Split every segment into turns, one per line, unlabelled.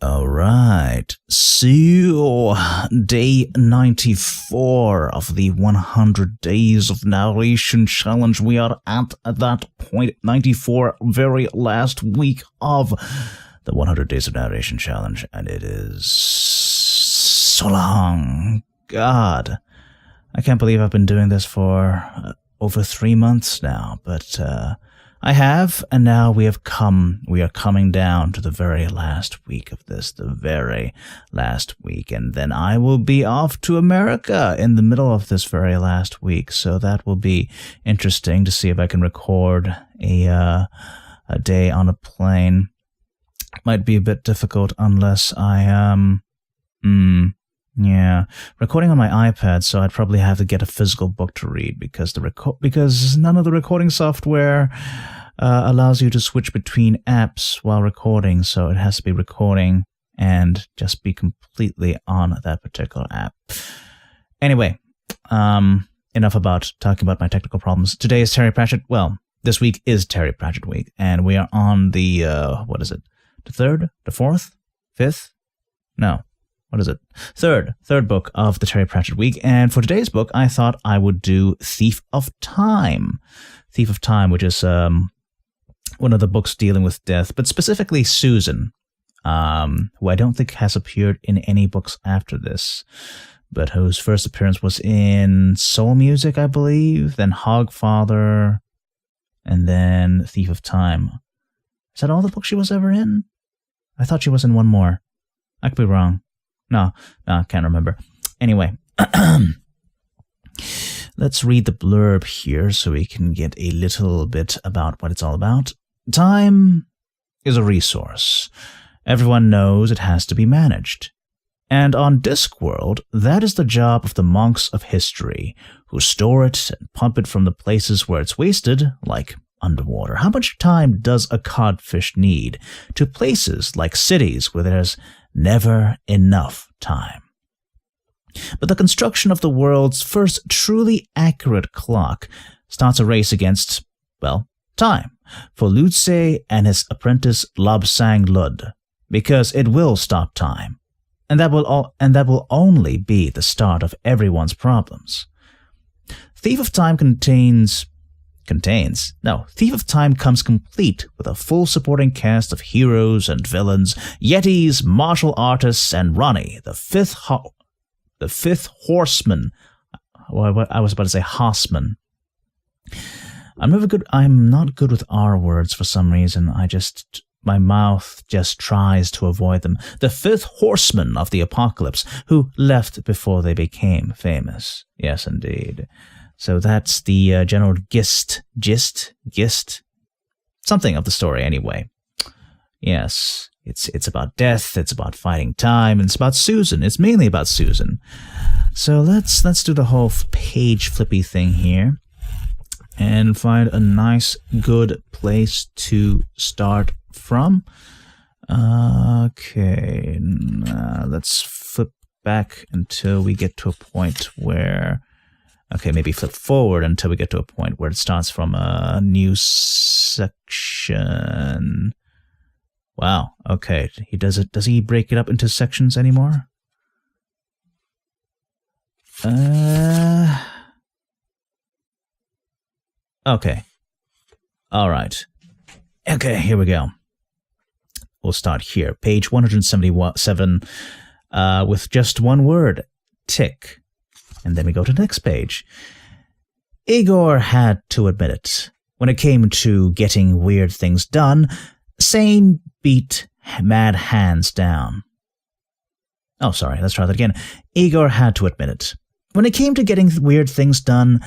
Alright, so day 94 of the 100 Days of Narration Challenge. We are at that point, 94, very last week of the 100 Days of Narration Challenge, and it is so long. God, I can't believe I've been doing this for over 3 months now, but I have, and now we are coming down to the very last week of this, the very last week, and then I will be off to America in the middle of this very last week, so that will be interesting to see if I can record a day on a plane. Might be a bit difficult unless I recording on my iPad, so I'd probably have to get a physical book to read because none of the recording software allows you to switch between apps while recording, so it has to be recording and just be completely on that particular app. Anyway, enough about talking about my technical problems. Today is Terry Pratchett. Well, this week is Terry Pratchett week, and we are on the what is it? The third? The fourth? Fifth? No. What is it? Third book of the Terry Pratchett week, and for today's book, I thought I would do Thief of Time. Thief of Time, which is one of the books dealing with death, but specifically Susan, who I don't think has appeared in any books after this, but whose first appearance was in Soul Music, I believe, then Hogfather, and then Thief of Time. Is that all the books she was ever in? I thought she was in one more. I could be wrong. No, I can't remember. Anyway, let's read the blurb here so we can get a little bit about what it's all about. Time is a resource. Everyone knows it has to be managed. And on Discworld, that is the job of the monks of history, who store it and pump it from the places where it's wasted, like underwater. How much time does a codfish need to places like cities where there's never enough time? But the construction of the world's first truly accurate clock starts a race against, well, time, for Lutze and his apprentice Lobsang Lud, because it will stop time, and that will only be the start of everyone's problems. Thief of Time Thief of Time comes complete with a full supporting cast of heroes and villains, yetis, martial artists, and Ronnie, the fifth horseman. Well, I was about to say Hossman. I'm not good with R words for some reason. My mouth just tries to avoid them. The fifth horseman of the apocalypse, who left before they became famous. Yes, indeed. So that's the general gist, something of the story anyway. Yes, it's about death, it's about fighting time, and it's about Susan. It's mainly about Susan. So let's do the whole page flippy thing here and find a nice, good place to start from. Okay, let's flip back until we get to a point where... Okay, maybe flip forward until we get to a point where it starts from a new section. Wow, okay. Does he break it up into sections anymore? Okay. Alright. Okay, here we go. We'll start here. Page 177, with just one word. Tick. And then we go to the next page. Igor had to admit it. When it came to getting weird things done, sane beat mad hands down. Oh, sorry, let's try that again. Igor had to admit it. When it came to getting weird things done,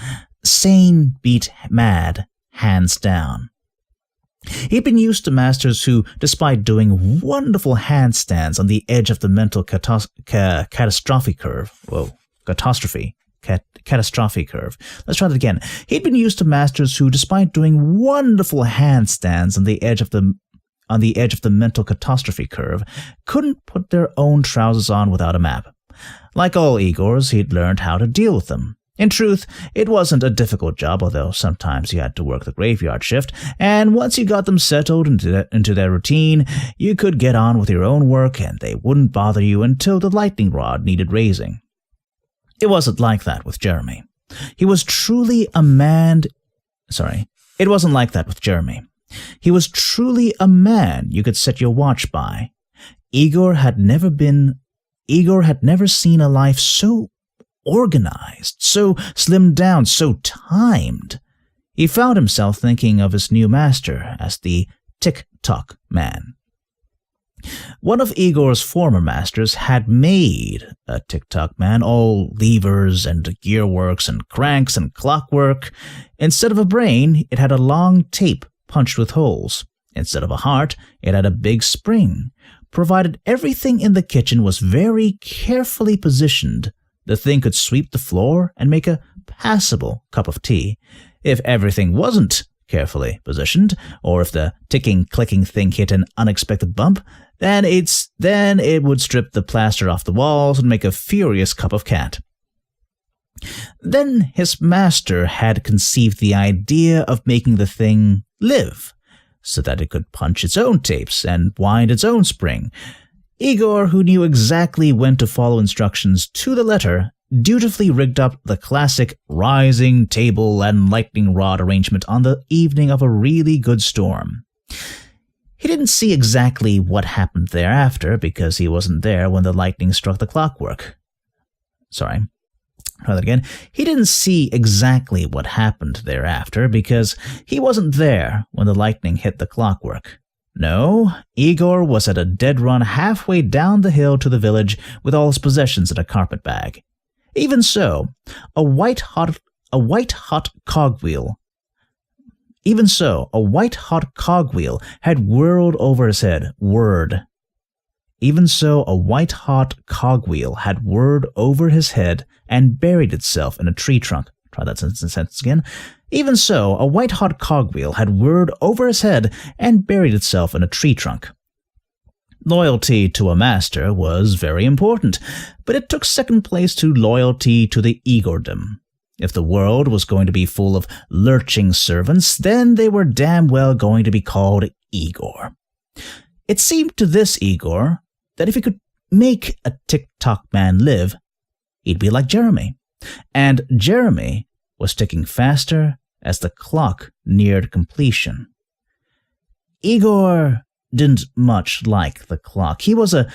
sane beat mad hands down. He'd been used to masters who, despite doing wonderful handstands on the edge of the mental catastrophe curve, catastrophe curve. Let's try that again. He'd been used to masters who, despite doing wonderful handstands on the edge of the mental catastrophe curve, couldn't put their own trousers on without a map. Like all Igors, he'd learned how to deal with them. In truth, it wasn't a difficult job, although sometimes you had to work the graveyard shift, and once you got them settled into their routine, you could get on with your own work and they wouldn't bother you until the lightning rod needed raising. It wasn't like that with Jeremy. He was truly a man... It wasn't like that with Jeremy. He was truly a man you could set your watch by. Igor had never seen a life so organized, so slimmed down, so timed. He found himself thinking of his new master as the tick-tock man. One of Igor's former masters had made a tick-tock man, all levers and gearworks and cranks and clockwork. Instead of a brain, it had a long tape punched with holes. Instead of a heart, it had a big spring. Provided everything in the kitchen was very carefully positioned, the thing could sweep the floor and make a passable cup of tea. If everything wasn't carefully positioned, or if the ticking, clicking thing hit an unexpected bump, then it would strip the plaster off the walls and make a furious cup of cat. Then his master had conceived the idea of making the thing live, so that it could punch its own tapes and wind its own spring. Igor, who knew exactly when to follow instructions to the letter, dutifully rigged up the classic rising table and lightning rod arrangement on the evening of a really good storm. He didn't see exactly what happened thereafter because he wasn't there when the lightning struck the clockwork. He didn't see exactly what happened thereafter because he wasn't there when the lightning hit the clockwork. No, Igor was at a dead run halfway down the hill to the village with all his possessions in a carpet bag. Even so, a white-hot cogwheel had whirled over his head. Even so, a white-hot cogwheel had whirred over his head and buried itself in a tree trunk. Try that sentence again. Even so, a white-hot cogwheel had whirred over his head and buried itself in a tree trunk. Loyalty to a master was very important, but it took second place to loyalty to the Igordom. If the world was going to be full of lurching servants, then they were damn well going to be called Igor. It seemed to this Igor that if he could make a tick-tock man live, he'd be like Jeremy. And Jeremy was ticking faster as the clock neared completion. Igor didn't much like the clock. He was a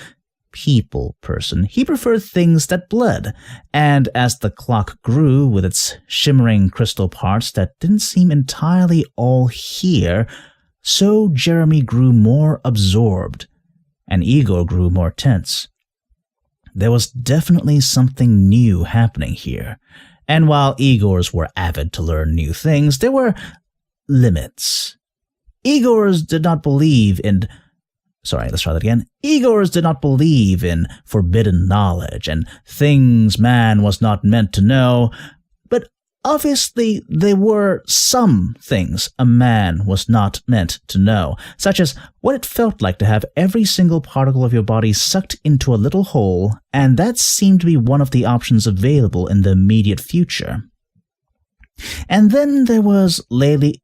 people person. He preferred things that bled, and as the clock grew with its shimmering crystal parts that didn't seem entirely all here, so Jeremy grew more absorbed, and Igor grew more tense. There was definitely something new happening here, and while Igors were avid to learn new things, there were limits. Igors did not believe in forbidden knowledge and things man was not meant to know, but obviously there were some things a man was not meant to know, such as what it felt like to have every single particle of your body sucked into a little hole, and that seemed to be one of the options available in the immediate future. And then there was Lady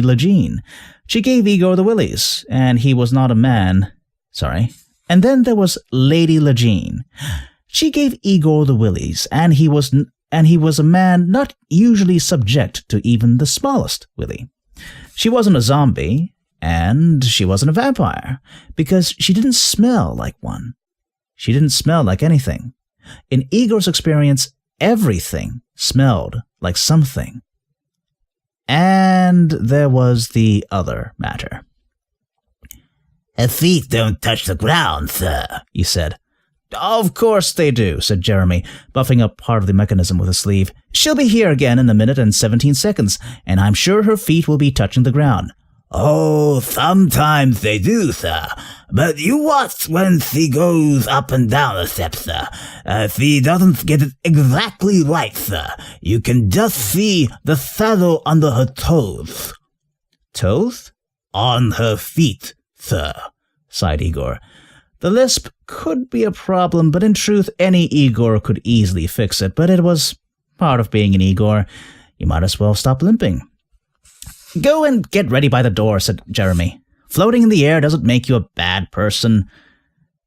Legine. She gave Igor the willies, and he was not a man. And then there was Lady Legine. She gave Igor the willies, and he was a man not usually subject to even the smallest willy. She wasn't a zombie, and she wasn't a vampire, because she didn't smell like one. She didn't smell like anything. In Igor's experience, everything smelled like something. And there was the other matter.
Her feet don't touch the ground, sir,
he said. Of course they do, said Jeremy, buffing up part of the mechanism with his sleeve. She'll be here again in a minute and 17 seconds, and I'm sure her feet will be touching the ground.
Oh, sometimes they do, sir. But you watch when she goes up and down the steps, sir. She doesn't get it exactly right, sir. You can just see the shadow under her toes.
Toes?
On her feet, sir, sighed Igor.
The lisp could be a problem, but in truth, any Igor could easily fix it. But it was part of being an Igor. You might as well stop limping. Go and get ready by the door, said Jeremy. Floating in the air doesn't make you a bad person.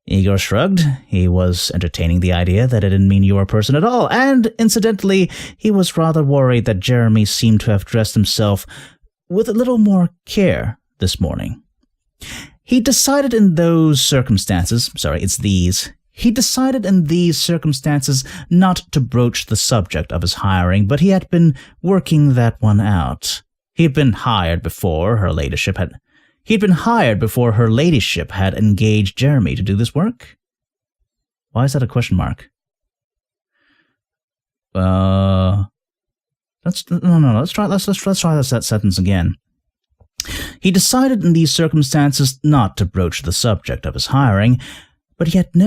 Igor shrugged. He was entertaining the idea that it didn't mean you were a person at all, and incidentally, he was rather worried that Jeremy seemed to have dressed himself with a little more care this morning. He decided in these circumstances not to broach the subject of his hiring, but he had been working that one out. He had been hired before her ladyship had engaged Jeremy to do this work. Why is that a question mark? Let's try that sentence again. He decided in these circumstances not to broach the subject of his hiring, but he had been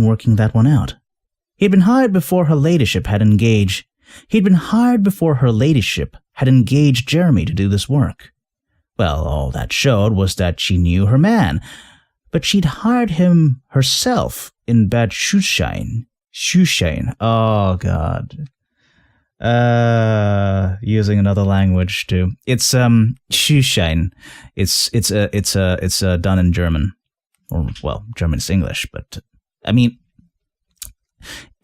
working that one out. He had been hired before her ladyship had engaged Jeremy to do this work. Well, all that showed was that she knew her man, but she'd hired him herself in Bad Schuhschein. Oh, God. Using another language too. It's Schuhschein. It's done in German, or well, German is English, but I mean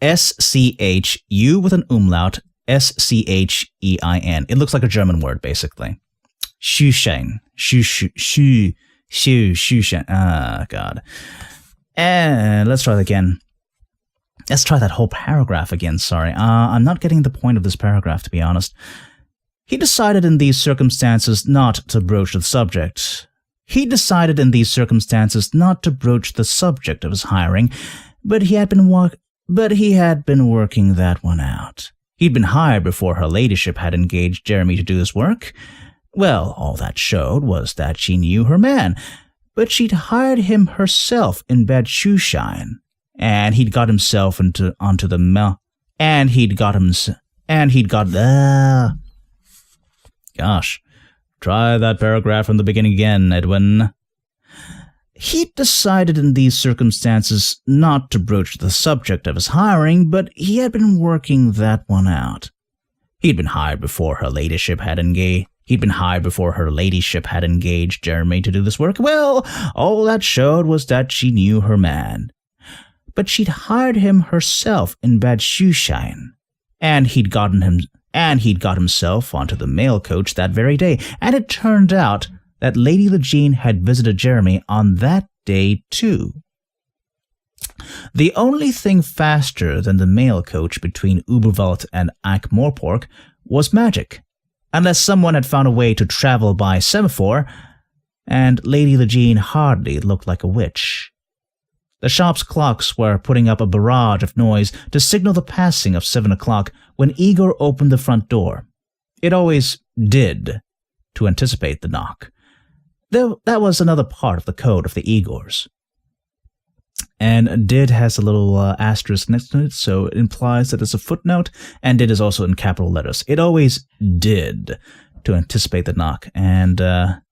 SCHU with an umlaut, SCHEIN. It looks like a German word basically. Schuhschein. Schuhschein. Ah, God. And let's try that again. Let's try that whole paragraph again, sorry. I'm not getting the point of this paragraph, to be honest. He decided in these circumstances not to broach the subject. of his hiring, but he had been working that one out. He'd been hired before her ladyship had engaged Jeremy to do this work. Well, all that showed was that she knew her man, but she'd hired him herself in Bad Schuhschein. And he'd got himself onto the mill. Gosh. Try that paragraph from the beginning again, Edwin. He decided in these circumstances not to broach the subject of his hiring, but he had been working that one out. He'd been hired before her ladyship had engaged Jeremy to do this work. Well, all that showed was that she knew her man. But she'd hired him herself in Bad Schuhschein, and he'd got himself onto the mail coach that very day, and it turned out that Lady Legene had visited Jeremy on that day too. The only thing faster than the mail coach between Uberwald and Ankh-Morpork was magic, unless someone had found a way to travel by semaphore, and Lady Legene hardly looked like a witch. The shop's clocks were putting up a barrage of noise to signal the passing of 7 o'clock when Igor opened the front door. It always did, to anticipate the knock. That was another part of the code of the Igors. And did has a little asterisk next to it, so it implies that it's a footnote, and did is also in capital letters. It always did, to anticipate the knock, and the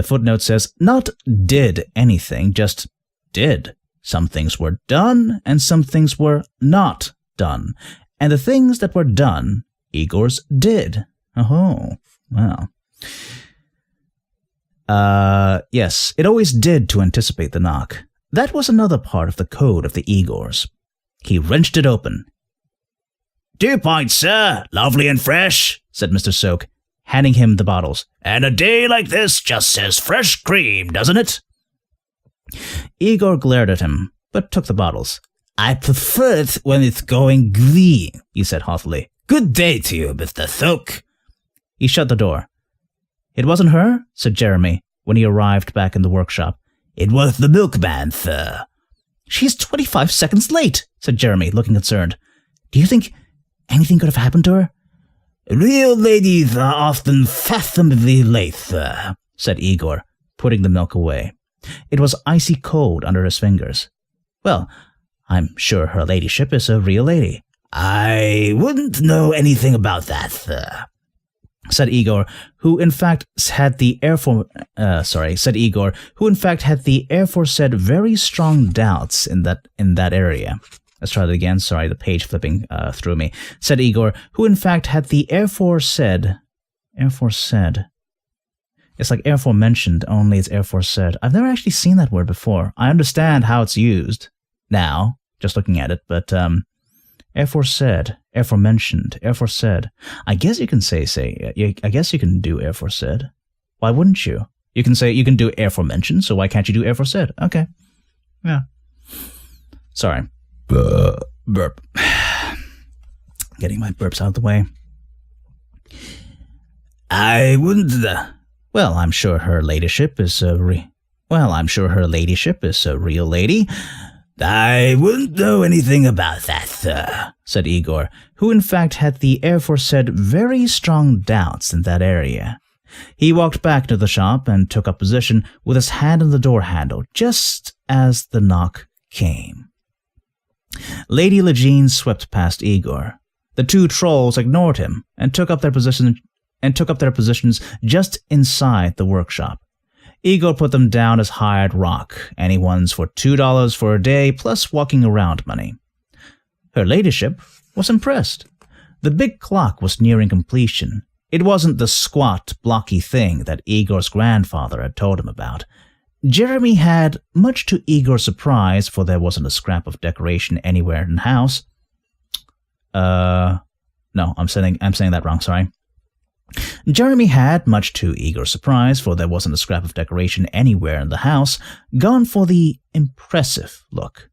footnote says, not did anything, just did. Some things were done, and some things were not done. And the things that were done, Igor's did. Oh, wow. Yes, it always did to anticipate the knock. That was another part of the code of the Igors. He wrenched it open. 2 pints, sir. Lovely and fresh, said Mr. Soak, handing him the bottles. And a day like this just says fresh cream, doesn't it? Igor glared at him, but took the bottles. I prefer it when it's going green, he said haughtily. Good day to you, Mr. Soak. He shut the door. It wasn't her, said Jeremy, when he arrived back in the workshop. It was the milkman, sir. She's 25 seconds late, said Jeremy, looking concerned. Do you think anything could have happened to her? Real ladies are often fashionably late, sir, said Igor, putting the milk away. It was icy cold under his fingers. Well, I'm sure her ladyship is a real lady. I wouldn't know anything about that, sir. said Igor, who in fact had the aforesaid very strong doubts in that area. Let's try that again. Sorry, the page flipping threw me. Said Igor, who in fact had the aforesaid. It's like aforementioned, only it's aforesaid. I've never actually seen that word before. I understand how it's used now, just looking at it, but aforesaid, aforementioned, aforesaid. I guess you can I guess you can do aforesaid. Why wouldn't you? You can do aforementioned, so why can't you do aforesaid? Okay. Yeah. Sorry. Burp. Getting my burps out of the way.
I wouldn't.
Well, I'm sure her ladyship is a real lady.
I wouldn't know anything about that, sir,
said Igor, who in fact had the aforesaid very strong doubts in that area. He walked back to the shop and took up position with his hand on the door handle just as the knock came. Lady Legene swept past Igor. The two trolls ignored him and took up their positions just inside the workshop. Igor put them down as hired rock, anyone's for $2 for a day plus walking around money. Her ladyship was impressed. The big clock was nearing completion. It wasn't the squat, blocky thing that Igor's grandfather had told him about. Jeremy had, much to Igor's surprise, for there wasn't a scrap of decoration anywhere in the house. No, I'm saying that wrong, sorry. Jeremy had, much to Igor's surprise, for there wasn't a scrap of decoration anywhere in the house, gone for the impressive look.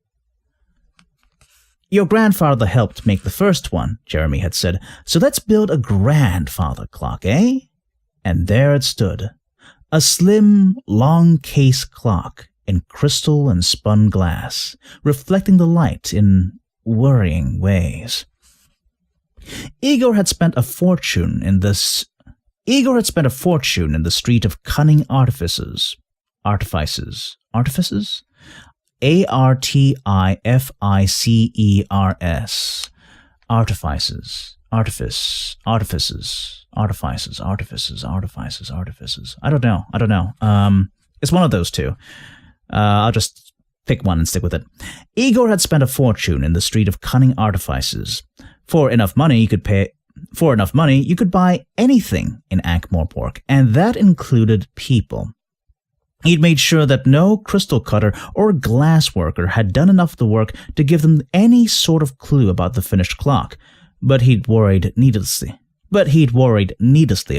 Your grandfather helped make the first one, Jeremy had said, so let's build a grandfather clock, eh? And there it stood. A slim, long case clock in crystal and spun glass, reflecting the light in worrying ways. Igor had spent a fortune in the street of cunning artifices. Artifices? Artifices? Artifacers. Artifices. I don't know. It's one of those two. I'll just pick one and stick with it. Igor had spent a fortune in the street of cunning artifices. For enough money, you could buy anything in Ankh-Morpork, and that included people. He'd made sure that no crystal cutter or glass worker had done enough of the work to give them any sort of clue about the finished clock, but he'd worried needlessly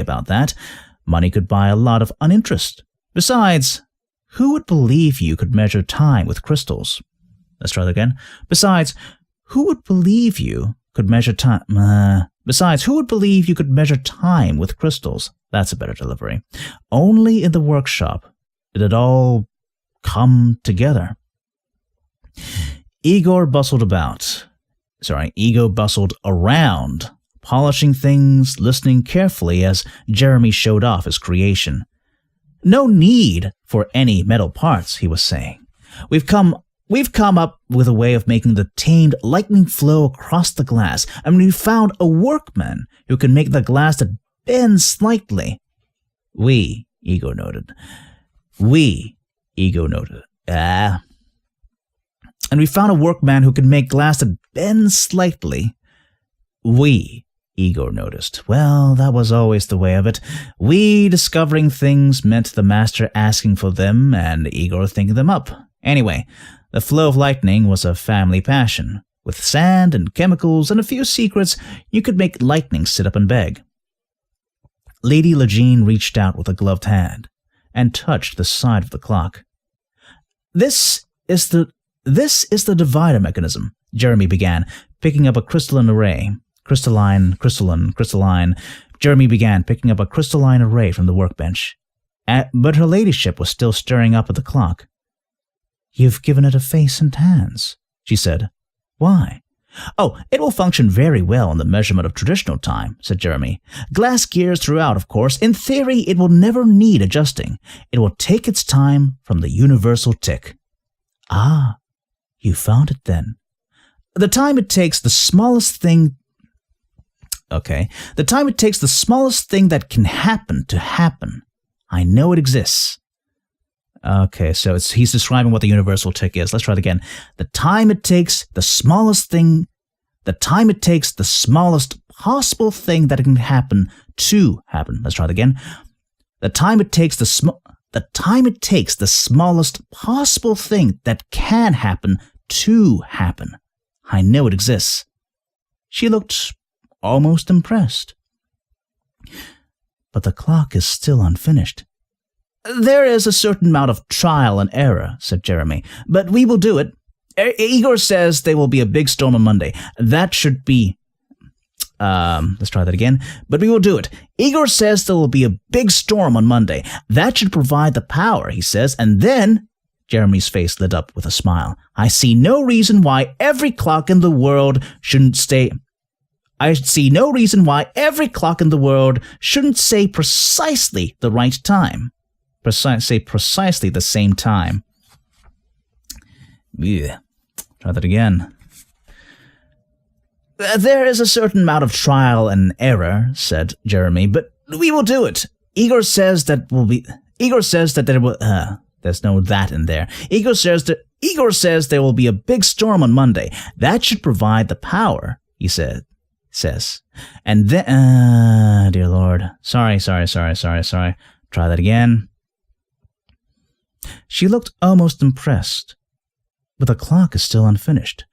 about that. Money could buy a lot of uninterest. Besides, who would believe you could measure time with crystals? Let's try that again. Besides, who would believe you could measure time? Who would believe you could measure time with crystals? That's a better delivery. Only in the workshop did it all come together. Ego bustled around, polishing things, listening carefully as Jeremy showed off his creation. No need for any metal parts, he was saying. We've come up with a way of making the tamed lightning flow across the glass, and we found a workman who can make the glass that bends slightly. Ego noted. And we found a workman who can make glass that bends slightly. Ego noticed. Well, that was always the way of it. We discovering things meant the master asking for them and Igor thinking them up. Anyway, the flow of lightning was a family passion. With sand and chemicals and a few secrets, you could make lightning sit up and beg. Lady Legene reached out with a gloved hand and touched the side of the clock. This is the divider mechanism, Jeremy began, picking up a crystalline array. Crystalline. Jeremy began picking up a crystalline array from the workbench. But her ladyship was still staring up at the clock. You've given it a face and hands, she said. Why? Oh, it will function very well in the measurement of traditional time, said Jeremy. Glass gears throughout, of course. In theory, it will never need adjusting. It will take its time from the universal tick. Ah, you found it then. The time it takes the smallest thing Okay. The time it takes the smallest thing that can happen to happen. I know it exists. Okay, so he's describing what the universal tick is. Let's try it again. The time it takes the smallest possible thing that can happen to happen. Let's try it again. The time it takes the smallest possible thing that can happen to happen. I know it exists. She looked almost impressed. But the clock is still unfinished. There is a certain amount of trial and error, said Jeremy, but we will do it. Igor says there will be a big storm on Monday. That should be... let's try that again. But we will do it. Igor says there will be a big storm on Monday. That should provide the power, he says, and then... Jeremy's face lit up with a smile. I see no reason why every clock in the world shouldn't say precisely the right time. Say precisely the same time. Yeah. Try that again. There is a certain amount of trial and error, said Jeremy, but we will do it. Igor says there will... there's no that in there. Igor says there will be a big storm on Monday. That should provide the power, he says. And then... dear Lord. Sorry. Try that again. She looked almost impressed, but the clock is still unfinished.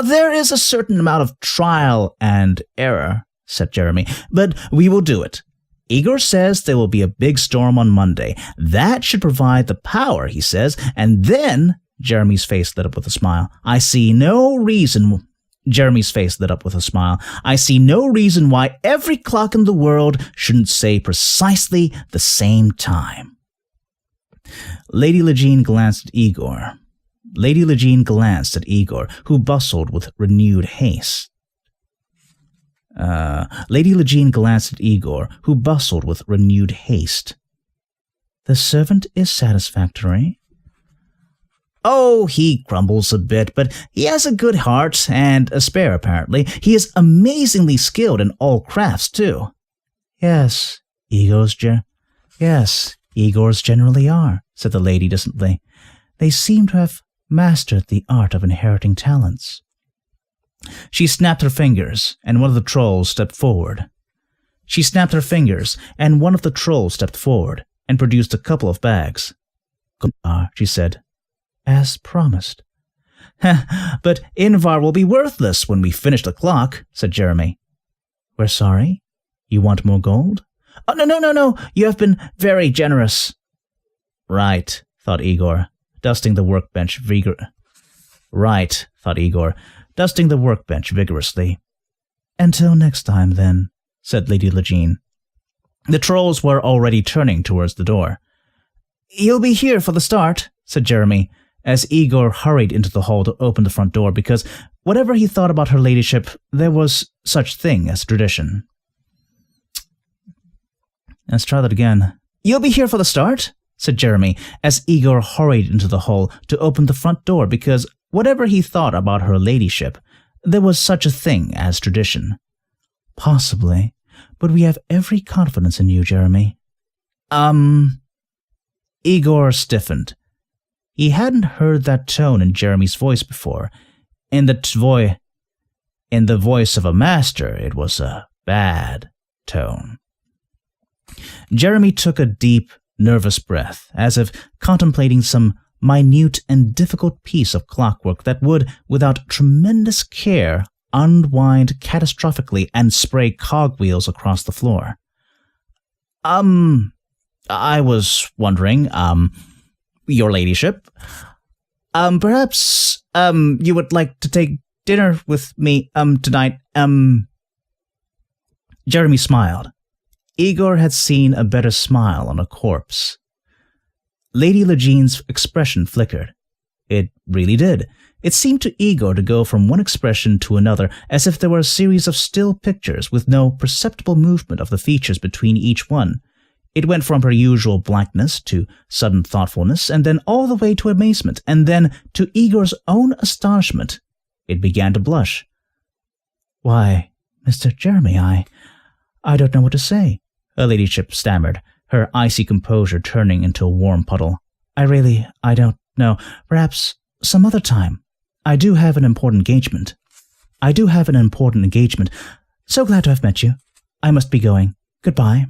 There is a certain amount of trial and error, said Jeremy, but we will do it. Igor says there will be a big storm on Monday. That should provide the power, he says, and then... Jeremy's face lit up with a smile. I see no reason why every clock in the world shouldn't say precisely the same time. Lady Legene glanced at Igor. Who bustled with renewed haste. The servant is satisfactory. Oh, he grumbles a bit, but he has a good heart and a spare, apparently. He is amazingly skilled in all crafts, too. Yes, Igors generally are, said the lady distantly. They seem to have mastered the art of inheriting talents. She snapped her fingers, and one of the trolls stepped forward. And produced a couple of bags. She said, as promised. But Invar will be worthless when we finish the clock, said Jeremy. We're sorry? You want more gold? Oh, no, you have been very generous. Right, thought Igor, dusting the workbench vigorously. Until next time, then, said Lady Legene. The trolls were already turning towards the door. You'll be here for the start, said Jeremy, as Igor hurried into the hall to open the front door, because whatever he thought about her ladyship, there was such thing as tradition. Let's try that again. You'll be here for the start, said Jeremy, as Igor hurried into the hall to open the front door, because whatever he thought about her ladyship, there was such a thing as tradition. Possibly, but we have every confidence in you, Jeremy. Igor stiffened. He hadn't heard that tone in Jeremy's voice before. In the voice of a master, it was a bad tone. Jeremy took a deep, nervous breath, as if contemplating some minute and difficult piece of clockwork that would, without tremendous care, unwind catastrophically and spray cogwheels across the floor. I was wondering, your ladyship, perhaps, you would like to take dinner with me, tonight, Jeremy smiled. Igor had seen a better smile on a corpse. Lady Legene's expression flickered. It really did. It seemed to Igor to go from one expression to another, as if there were a series of still pictures with no perceptible movement of the features between each one. It went from her usual blankness to sudden thoughtfulness, and then all the way to amazement, and then to Igor's own astonishment. It began to blush. Why, Mr. Jeremy, I don't know what to say, her ladyship stammered, her icy composure turning into a warm puddle. I don't know. Perhaps some other time. I do have an important engagement. So glad to have met you. I must be going. Goodbye.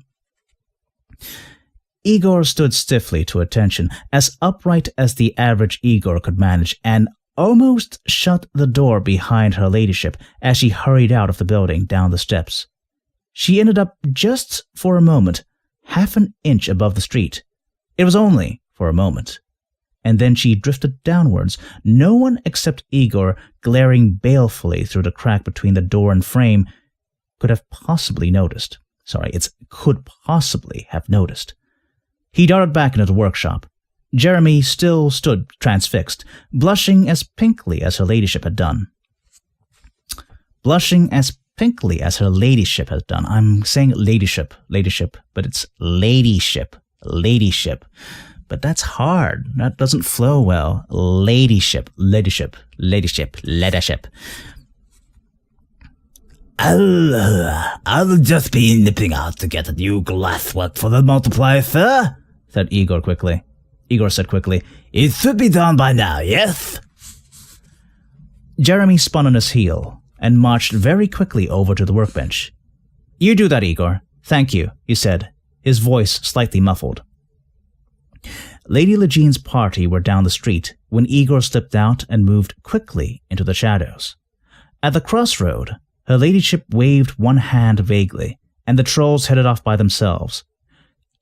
Igor stood stiffly to attention, as upright as the average Igor could manage, and almost shut the door behind her ladyship as she hurried out of the building down the steps. She ended up just for a moment, half an inch above the street. It was only for a moment. And then she drifted downwards, no one except Igor, glaring balefully through the crack between the door and frame, could possibly have noticed. He darted back into the workshop. Jeremy still stood transfixed, blushing as pinkly as her ladyship had done. I'm saying ladyship, but it's ladyship. But that's hard. That doesn't flow well. Ladyship.
I'll just be nipping out to get a new glasswork for the multiplier, sir, said Igor quickly. It should be done by now, yes?
Jeremy spun on his heel and marched very quickly over to the workbench. You do that, Igor. Thank you, he said, his voice slightly muffled. Lady Lejean's party were down the street when Igor slipped out and moved quickly into the shadows. At the crossroad, her ladyship waved one hand vaguely, and the trolls headed off by themselves.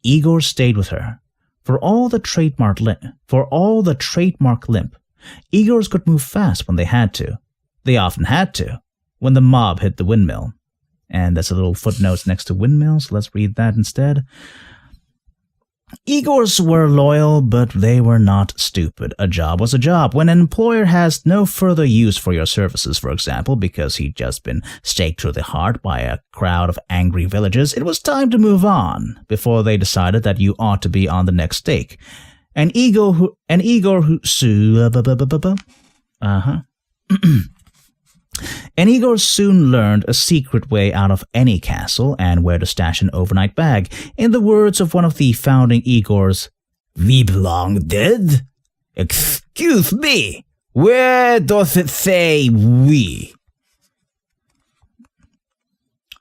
Igor stayed with her. For all the trademark limp, Igors could move fast when they had to. They often had to, when the mob hit the windmill. And that's a little footnote next to windmills. Let's read that instead. Igors were loyal, but they were not stupid. A job was a job. When an employer has no further use for your services, for example, because he'd just been staked through the heart by a crowd of angry villagers, it was time to move on before they decided that you ought to be on the next stake. An Igor who And Igor soon learned a secret way out of any castle and where to stash an overnight bag. In the words of one of the founding Igors,
"We belong dead? Excuse me, where does it say we?"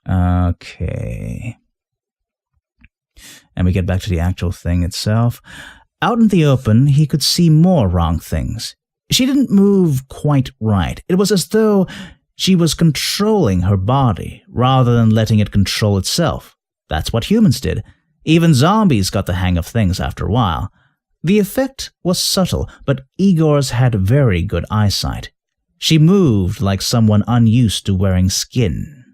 Okay. And we get back to the actual thing itself. Out in the open, he could see more wrong things. She didn't move quite right. It was as though she was controlling her body rather than letting it control itself. That's what humans did. Even zombies got the hang of things after a while. The effect was subtle, but Igor's had very good eyesight. She moved like someone unused to wearing skin.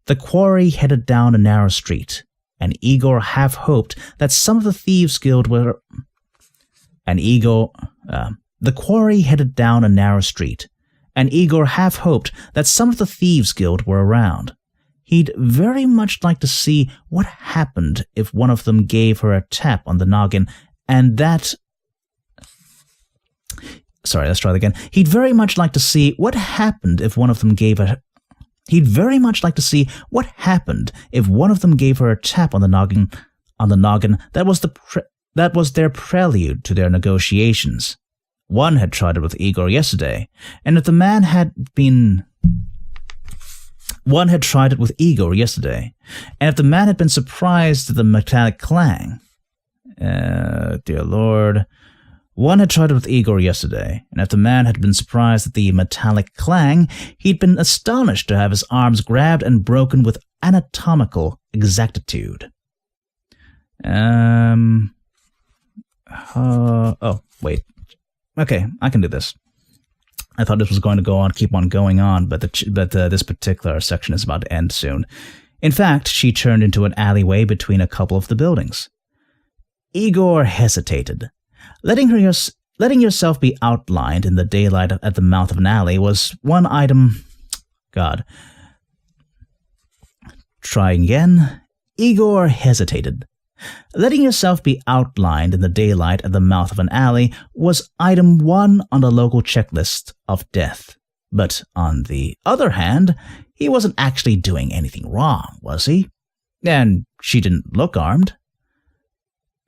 The quarry headed down a narrow street, and Igor half hoped that some of the Thieves' Guild were... The quarry headed down a narrow street, and Igor half hoped that some of the Thieves' Guild were around. He'd very much like to see what happened if one of them gave her a tap on the noggin, and that... Sorry, let's try that again. He'd very much like to see what happened if one of them gave her... He'd very much like to see what happened if one of them gave her a tap on the noggin. That was their prelude to their negotiations. One had tried it with Igor yesterday, and if the man had been surprised at the metallic clang, dear Lord, one had tried it with Igor yesterday, and if the man had been surprised at the metallic clang, he'd been astonished to have his arms grabbed and broken with anatomical exactitude. Wait. Okay, I can do this. I thought this was going to keep on going on, but this particular section is about to end soon. In fact, she turned into an alleyway between a couple of the buildings. Igor hesitated. Letting yourself be outlined in the daylight at the mouth of an alley was one item... God. Trying again. Igor hesitated. Letting yourself be outlined in the daylight at the mouth of an alley was item 1 on the local checklist of death. But on the other hand, he wasn't actually doing anything wrong, was he? And she didn't look armed.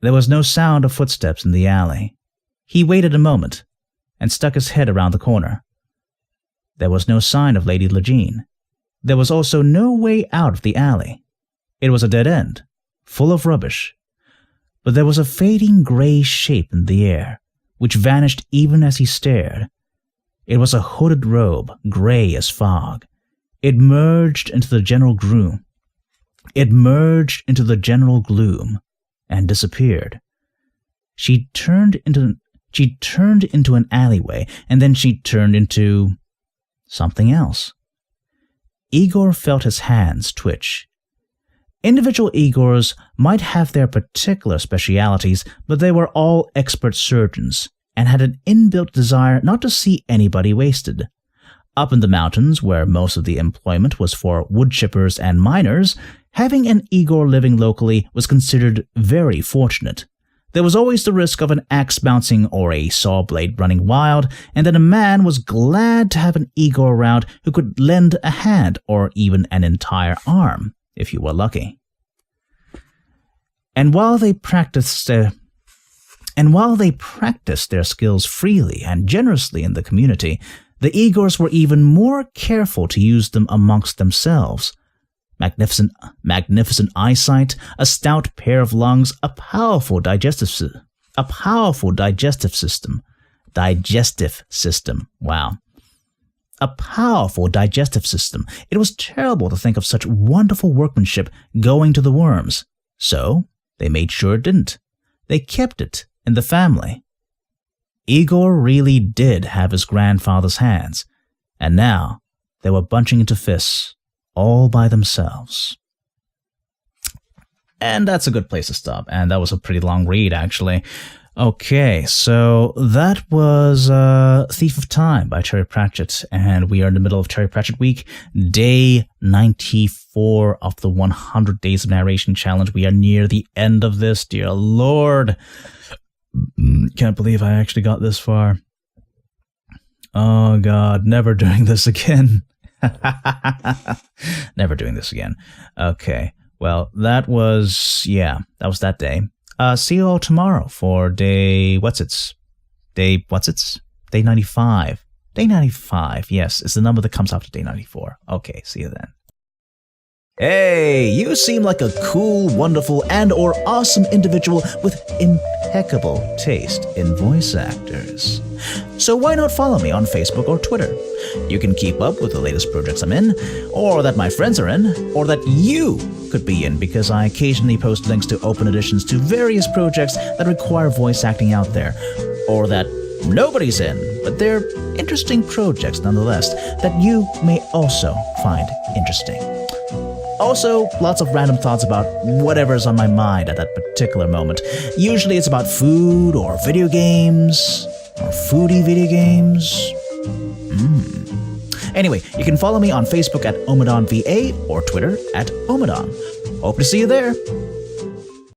There was no sound of footsteps in the alley. He waited a moment and stuck his head around the corner. There was no sign of Lady Legene. There was also no way out of the alley. It was a dead end, full of rubbish. But there was a fading gray shape in the air, which vanished even as he stared. It was a hooded robe, gray as fog. It merged into the general gloom. And disappeared. She turned into an alleyway, and then she turned into something else. Igor felt his hands twitch. Individual Igors might have their particular specialities, but they were all expert surgeons and had an inbuilt desire not to see anybody wasted. Up in the mountains, where most of the employment was for wood chippers and miners, having an Igor living locally was considered very fortunate. There was always the risk of an axe bouncing or a saw blade running wild, and then a man was glad to have an Igor around who could lend a hand or even an entire arm, if you were lucky. And while they practiced their skills freely and generously in the community, the Igors were even more careful to use them amongst themselves. Magnificent eyesight, a stout pair of lungs, a powerful digestive system. Wow. A powerful digestive system. It was terrible to think of such wonderful workmanship going to the worms. So, they made sure it didn't. They kept it in the family. Igor really did have his grandfather's hands, and now they were bunching into fists, all by themselves. And that's a good place to stop, and that was a pretty long read, actually. Okay, so that was Thief of Time by Terry Pratchett, and we are in the middle of Terry Pratchett Week, day 94 of the 100 Days of Narration Challenge. We are near the end of this, dear Lord. Can't believe I actually got this far. Oh God, never doing this again. Never doing this again. Okay, well, that was that day. See you all tomorrow for day 95. Day 95, yes, it's the number that comes after day 94. Okay, see you then. Hey, you seem like a cool, wonderful, and or awesome individual with impeccable taste in voice actors. So why not follow me on Facebook or Twitter? You can keep up with the latest projects I'm in, or that my friends are in, or that you could be in, because I occasionally post links to open editions to various projects that require voice acting out there, or that nobody's in, but they're interesting projects nonetheless that you may also find interesting. Also, lots of random thoughts about whatever's on my mind at that particular moment. Usually it's about food or video games, or foodie video games. Anyway, you can follow me on Facebook at OmadonVA or Twitter at Omadon. Hope to see you there.